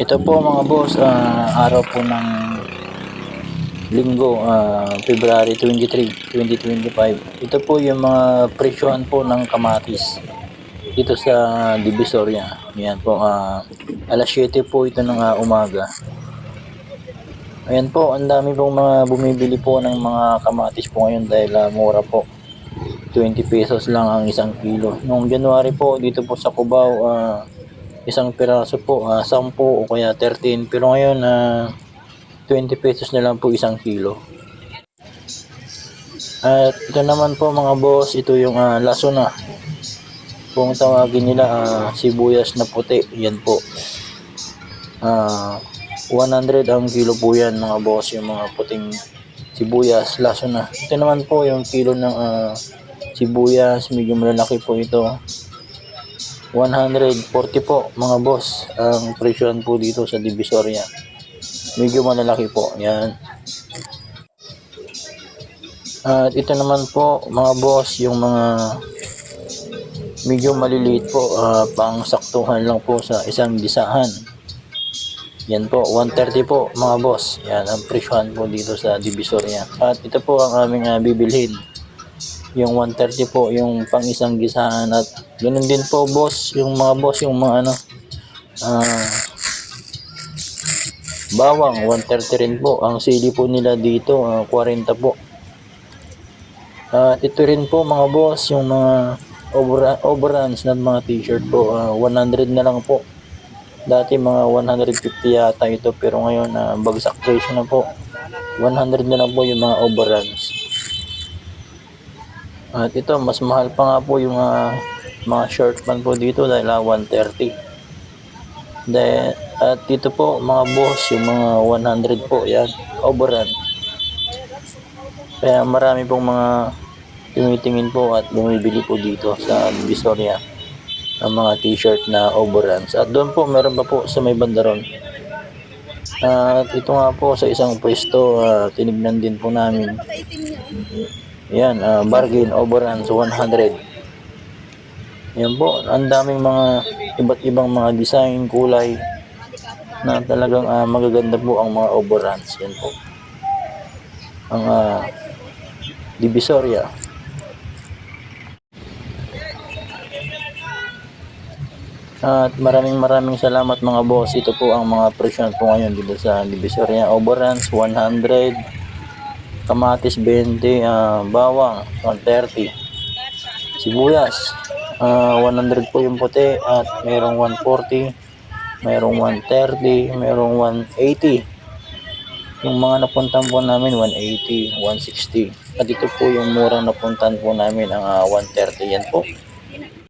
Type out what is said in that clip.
Ito po mga boss, araw po ng Linggo, February 23, 2025. Ito po yung mga presyohan po ng kamatis dito sa Divisoria. Ayan po, alas 7 po ito ng umaga. Ayan po, ang dami pong mga bumibili po ng mga kamatis po ngayon dahil mura po. 20 pesos lang ang isang kilo. Noong January po, dito po sa Cubao, isang piraso po, 10 o kaya 13. Pero ngayon, 20 pesos na lang po isang kilo. At ito naman po mga boss, ito yung laso na. Kung tawagin nila, sibuyas na puti. Yan po. 100 ang kilo po yan mga boss, yung mga puting sibuyas, laso na. Ito naman po yung kilo ng sibuyas, medyo malalaki po ito. 140 po mga boss ang presyohan po dito sa Divisoria. Medyo malalaki po, yan. At ito naman po mga boss, yung mga medyo maliliit po, pang saktuhan lang po sa isang gisahan. Yan po, 130 po mga boss. Yan ang presyohan po dito sa Divisoria. At ito po ang aming bibilhin. Yung 130 po, yung pang isang gisahan. At ganun din po boss, yung mga boss, yung mga bawang, 130 rin po. Ang sili po nila dito, 40 po. At ito rin po mga boss, yung mga overruns na mga t-shirt po, 100 na lang po. Dati mga 150 yata ito, pero ngayon bagsak presyo na po. 100 na lang po yung mga overruns. At ito, mas mahal pa nga po yung mga short pan po dito dahil 130. At dito po mga boss, yung mga 100 po, yan, overrun. Kaya marami pong mga tumitingin po at bumibili po dito sa Divisoria ang mga t-shirt na overruns. At doon po meron pa po sa may bandaron. At ito nga po sa isang pwesto, tinignan din po namin. Yan, bargain overruns 100. Yan po, ang daming mga iba't ibang mga design, kulay na talagang magaganda po ang mga overruns. Yan po ang Divisoria. At maraming salamat mga boss. Ito po ang mga presyon po ngayon dito sa Divisoria. Overruns 100, kamatis 20, bawang 130, sibuyas 100 po yung puti, at mayroong 140, mayroong 130, mayroong 180. Yung mga napuntan po namin 180, 160. At ito po yung murang napuntan po namin ang 130. Yan po.